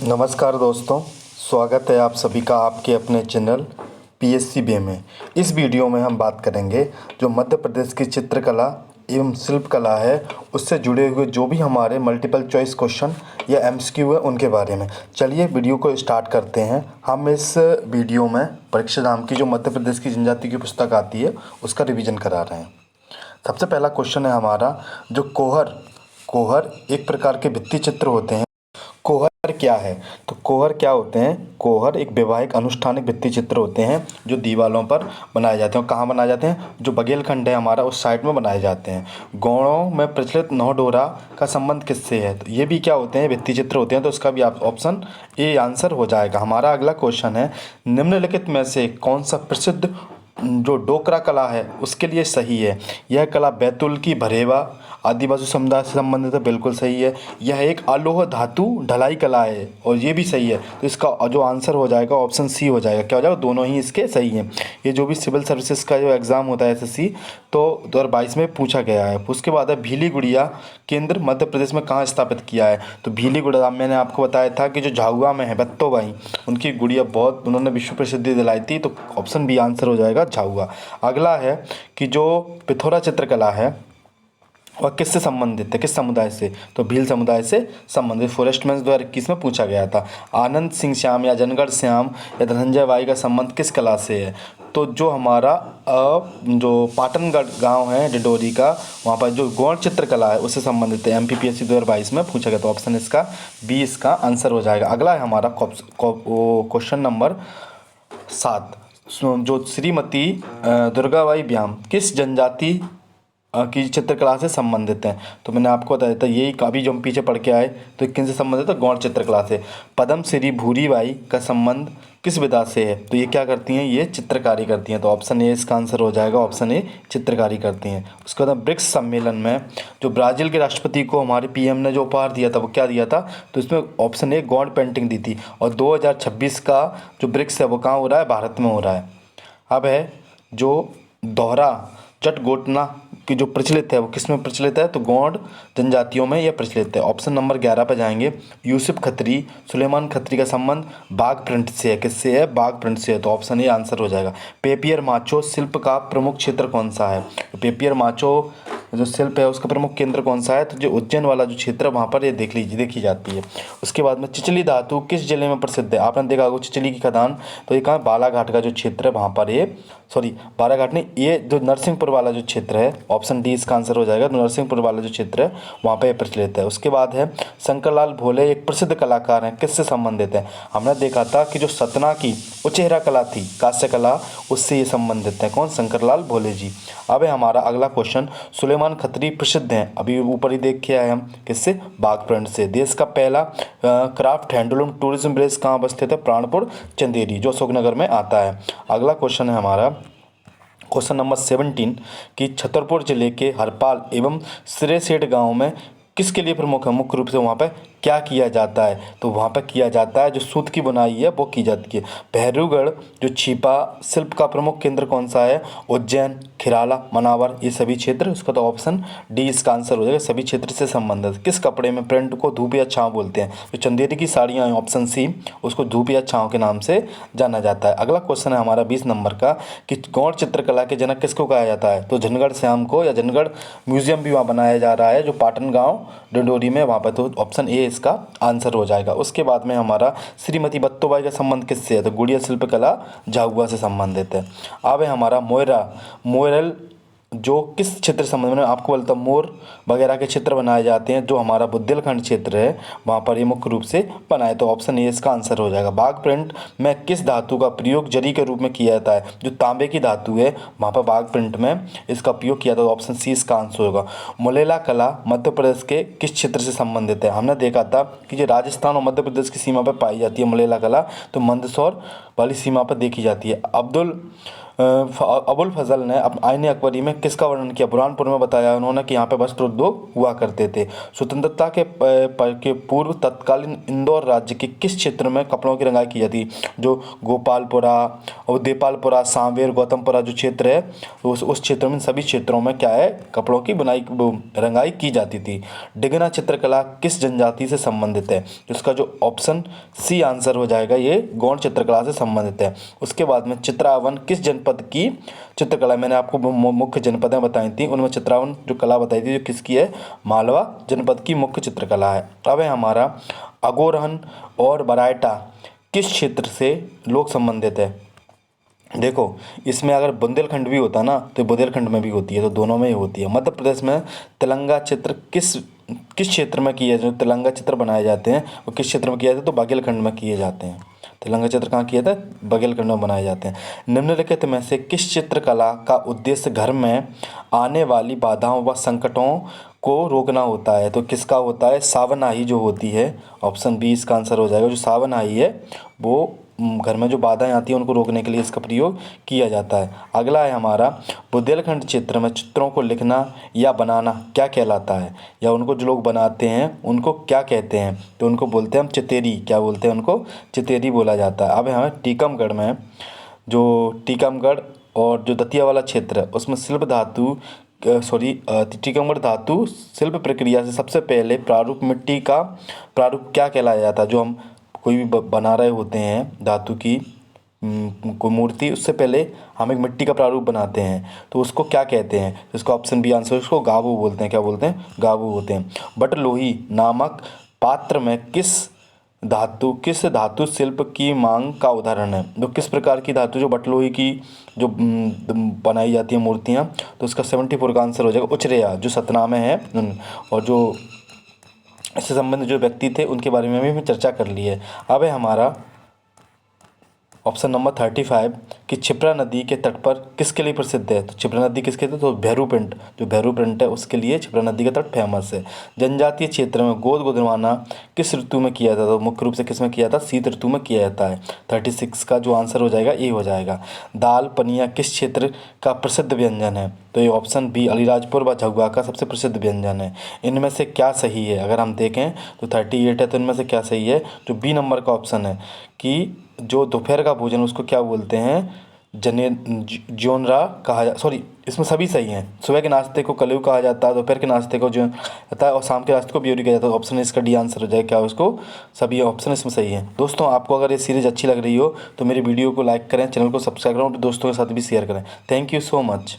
नमस्कार दोस्तों, स्वागत है आप सभी का आपके अपने चैनल पीएससी बे में। इस वीडियो में हम बात करेंगे जो मध्य प्रदेश की चित्रकला एवं शिल्पकला है उससे जुड़े हुए जो भी हमारे मल्टीपल चॉइस क्वेश्चन या एमसीक्यू है उनके बारे में। चलिए वीडियो को स्टार्ट करते हैं। हम इस वीडियो में परीक्षा धाम की जो मध्य प्रदेश की जनजाति की पुस्तक आती है उसका रिवीजन करा रहे हैं। सबसे पहला क्वेश्चन है हमारा, जो कोहर कोहर एक प्रकार के भित्ति चित्र होते हैं। कोहर क्या है? तो कोहर क्या होते हैं? कोहर एक वैवाहिक अनुष्ठानिक भित्ति चित्र होते हैं जो दीवारों पर बनाए जाते हैं। और कहाँ बनाए जाते हैं? जो बघेलखंड है हमारा उस साइड में बनाए जाते हैं। गौड़ों में प्रचलित नौडोरा का संबंध किससे है? तो ये भी क्या होते हैं? भित्ति चित्र होते हैं। तो इसका भी आप ऑप्शन ए आंसर हो जाएगा। हमारा अगला क्वेश्चन है, निम्नलिखित में से कौन सा प्रसिद्ध जो डोकरा कला है उसके लिए सही है? यह कला बैतूल की भरेवा आदिवासी समुदाय से संबंधित है, बिल्कुल सही है। यह एक अलोह धातु ढलाई कला है और ये भी सही है। तो इसका जो आंसर हो जाएगा ऑप्शन सी हो जाएगा। क्या हो जाएगा? दोनों ही इसके सही हैं। ये जो भी सिविल सर्विसेज का जो एग्ज़ाम होता है एसएससी तो 2022 में पूछा गया है। उसके बाद है भीली गुड़िया केंद्र मध्य प्रदेश में कहाँ स्थापित किया है? तो भीली गुड़िया मैंने आपको बताया था कि जो झाबुआ में है बत्तोबाई, उनकी गुड़िया बहुत उन्होंने विश्व प्रसिद्धि दिलाई थी। तो ऑप्शन बी आंसर हो जाएगा झाबुआ। अगला है कि जो पिथौरा चित्रकला है वह किससे संबंधित है, किस समुदाय से? तो भील समुदाय से संबंधित। फॉरेस्टमैन 2021 में पूछा गया था। आनंद सिंह श्याम या जनगढ़ श्याम या धनंजय बाई का संबंध किस कला से है? तो जो हमारा जो पाटनगढ़ गांव है डिडोरी का, वहाँ पर जो गौड़ चित्रकला है उससे संबंधित है। एमपीपीएससी 2022 में पूछा गया। तो ऑप्शन इसका बी इसका आंसर हो जाएगा। अगला है हमारा क्वेश्चन नंबर 7, जो श्रीमती दुर्गाबाई व्याम किस जनजाति की चित्रकला से संबंधित हैं? तो मैंने आपको बताया था यही काफ़ी जो हम पीछे पढ़ के आए। तो किन से संबंधित है? गौड़ चित्रकला से। पद्म श्री भूरीबाई का संबंध किस विधा से है? तो ये क्या करती हैं? ये चित्रकारी करती हैं। तो ऑप्शन ए इसका आंसर हो जाएगा। ऑप्शन ए चित्रकारी करती हैं। उसके बाद ब्रिक्स सम्मेलन में जो ब्राज़ील के राष्ट्रपति को हमारे पीएम ने जो उपहार दिया था वो क्या दिया था? तो इसमें ऑप्शन ए गौड़ पेंटिंग दी थी। और 2026 का जो ब्रिक्स है वो कहाँ हो रहा है? भारत में हो रहा है। अब है जो दोहरा जटगोटना की जो प्रचलित है वो किस में प्रचलित है? तो गौड़ जनजातियों में यह प्रचलित है। ऑप्शन नंबर 11 पर जाएंगे। यूसुफ खत्री सुलेमान खत्री का संबंध बाघ प्रिंट से है। किससे है? बाघ प्रिंट से है। तो ऑप्शन ए आंसर हो जाएगा। पेपियर माचो शिल्प का प्रमुख क्षेत्र कौन सा है? तो पेपियर माचो जो शिल्प है उसका प्रमुख केंद्र कौन सा है? तो जो उज्जैन वाला जो क्षेत्र है वहाँ पर ये देखी जाती है। उसके बाद में चिचली धातु किस जिले में प्रसिद्ध है? आपने देखा होगा चिचली की खदान। तो ये कहाँ? बालाघाट का जो क्षेत्र है वहाँ पर ये बालाघाट नहीं, ये जो नरसिंहपुर वाला जो क्षेत्र है, ऑप्शन डी इसका आंसर हो जाएगा। तो नरसिंहपुर वाला जो क्षेत्र है वहाँ पर प्रचलित है। उसके बाद है शंकरलाल भोले एक प्रसिद्ध कलाकार हैं, किससे संबंधित है? हमने देखा था कि जो सतना की उचेहरा कला थी, कांस्य कला, उससे ये संबंधित है। कौन? शंकरलाल भोले जी। अब है हमारा अगला क्वेश्चन, सुलेमान खत्री प्रसिद्ध हैं, अभी ऊपर ही देख के आए हम, किससे? बाघ प्रिंट से। देश का पहला क्राफ्ट हैंडलूम टूरिज्म विलेज कहाँ अवस्थित है? प्राणपुर चंदेरी, जो अशोकनगर में आता है। अगला क्वेश्चन है हमारा क्वेश्चन नंबर 17 कि छतरपुर जिले के हरपाल एवं सिरेसेठ गांव में किसके लिए प्रमुख है? मुख्य रूप से वहाँ पर क्या किया जाता है? तो वहाँ पर किया जाता है जो सूत की बुनाई है वो की जाती है। भैरवगढ़ जो छिपा शिल्प का प्रमुख केंद्र कौन सा है? उज्जैन, खिराला, मनावर, ये सभी क्षेत्र। उसका तो ऑप्शन डी इसका आंसर हो जाएगा। सभी क्षेत्र से संबंधित। किस कपड़े में प्रिंट को धूप या छाँव बोलते हैं? तो चंदेरी की साड़ियाँ हैं, ऑप्शन सी, उसको धूप या छाँव के नाम से जाना जाता है। अगला क्वेश्चन है हमारा 20 नंबर का कि गौड़ चित्रकला के जनक किसको कहा जाता है? तो जनगढ़ श्याम को, या जनगढ़ म्यूजियम भी वहाँ बनाया जा रहा है जो पाटन गाँव डिंडोरी में वहाँ पर। तो ऑप्शन ए इसका आंसर हो जाएगा। उसके बाद में हमारा श्रीमती बत्तोबाई का संबंध किससे है? तो गुड़िया शिल्पकला झाबुआ से संबंधित है। अब है हमारा मोयरल जो किस क्षेत्र से संबंधित है? आपको बोलता मोर वगैरह के चित्र बनाए जाते हैं जो हमारा बुंदेलखंड क्षेत्र है वहाँ पर ये मुख्य रूप से बनाए। तो ऑप्शन ए इसका आंसर हो जाएगा। बाघ प्रिंट में किस धातु का प्रयोग जरी के रूप में किया जाता है? जो तांबे की धातु है वहाँ पर बाघ प्रिंट में इसका उपयोग किया था। तो ऑप्शन सी इसका आंसर होगा। मुलेला कला मध्य प्रदेश के किस क्षेत्र से संबंधित है? हमने देखा था कि जो राजस्थान और मध्य प्रदेश की सीमा पर पाई जाती है मुलेला कला, तो मंदसौर वाली सीमा पर देखी जाती है। अब्दुल अबुल फजल ने आईने अकबरी में किसका वर्णन किया? बुरहानपुर में बताया उन्होंने कि यहाँ पे वस्त्र उद्योग हुआ करते थे। स्वतंत्रता के पूर्व तत्कालीन इंदौर राज्य के किस क्षेत्र में कपड़ों की रंगाई की जाती? जो गोपालपुरा और देपालपुरा, सांवेर, गौतमपुरा जो क्षेत्र है उस क्षेत्र में, सभी क्षेत्रों में क्या है, कपड़ों की रंगाई की जाती थी। डिगना चित्रकला किस जनजाति से संबंधित है? इसका जो ऑप्शन सी आंसर हो जाएगा, ये गौड़ चित्रकला से संबंधित है। उसके बाद में चित्रावन किस जनपद की चित्रकला? मैंने आपको मुख्य जनपदें बताई थी, उनमें चित्रावन जो कला बताई थी जो किसकी है? मालवा जनपद की मुख्य चित्रकला है। अब है हमारा अगोरहन और बरायटा किस क्षेत्र से लोग संबंधित है? देखो, इसमें अगर बुंदेलखंड भी होता ना तो बुंदेलखंड में भी होती है, तो दोनों में ही होती है। मध्य प्रदेश में तिलंगा चित्र किस क्षेत्र में किए, जो तिलंगा चित्र बनाए जाते हैं वो किस क्षेत्र में किए जाते हैं? तो बागेलखंड में किए जाते हैं। तिलंगा चित्र कहाँ किए थे? बागेलखंड में बनाए जाते हैं। निम्नलिखित में से किस चित्रकला का उद्देश्य घर में आने वाली बाधाओं व संकटों को रोकना होता है? तो किसका होता है? सावनाही जो होती है, ऑप्शन बी इसका आंसर हो जाएगा। जो सावनाही है वो घर में जो बाधाएं आती हैं उनको रोकने के लिए इसका प्रयोग किया जाता है। अगला है हमारा बुंदेलखंड क्षेत्र में चित्रों को लिखना या बनाना क्या कहलाता है? या उनको जो लोग बनाते हैं उनको क्या कहते हैं? तो उनको बोलते हैं हम चितेरी। क्या बोलते हैं उनको? चितेरी बोला जाता है। अब हमें टीकमगढ़ में, जो टीकमगढ़ और जो दतिया वाला क्षेत्र है उसमें टीकमगढ़ धातु शिल्प प्रक्रिया से सबसे पहले प्रारूप मिट्टी का प्रारूप क्या कहलाया जाता है? जो हम कोई भी बना रहे होते हैं धातु की कोई मूर्ति, उससे पहले हम एक मिट्टी का प्रारूप बनाते हैं तो उसको क्या कहते हैं? इसका ऑप्शन बी आंसर, उसको गावू बोलते हैं। क्या बोलते हैं? गावू होते हैं। बटलोही नामक पात्र में किस धातु शिल्प की मांग का उदाहरण है? तो किस प्रकार की धातु, जो बटलोही की जो बनाई जाती है मूर्तियाँ, तो उसका 74 का आंसर हो जाएगा उचरेया, जो सतना में है। और जो इससे संबंधित जो व्यक्ति थे उनके बारे में भी हमने चर्चा कर ली है। अब है हमारा ऑप्शन नंबर 35 कि क्षिप्रा नदी के तट पर किसके लिए प्रसिद्ध है? तो क्षिप्रा नदी किसके लिए? तो भैरूप्रिंट, जो भैरूप्रिंट है उसके लिए क्षिप्रा नदी का तट फेमस है। जनजातीय क्षेत्र में गोद गोदरवाना किस ऋतु में किया जाता है? तो मुख्य रूप से किस में किया जाता है? शीत ऋतु में किया जाता है। 36 का जो आंसर हो जाएगा ये हो जाएगा। दाल पनिया किस क्षेत्र का प्रसिद्ध व्यंजन है? तो ये ऑप्शन बी अलीराजपुर व झुग्गा का सबसे प्रसिद्ध व्यंजन है। इनमें से क्या सही है? अगर हम देखें तो 38 है, तो इनमें से क्या सही है? जो बी नंबर का ऑप्शन है कि जो दोपहर का भोजन उसको क्या बोलते हैं? ज्योनरा कहा सॉरी, इसमें सभी सही हैं। सुबह के नाश्ते को कलेऊ कहा जाता है, दोपहर के नाश्ते को जो होता है और शाम के नाश्ते को ब्योरी कहा जाता है। ऑप्शन इसका डी आंसर हो जाएगा। क्या उसको सभी ऑप्शन इसमें सही है। दोस्तों, आपको अगर ये सीरीज़ अच्छी लग रही हो तो मेरी वीडियो को लाइक करें, चैनल को सब्सक्राइब करें और दोस्तों के साथ भी शेयर करें। Thank you so much.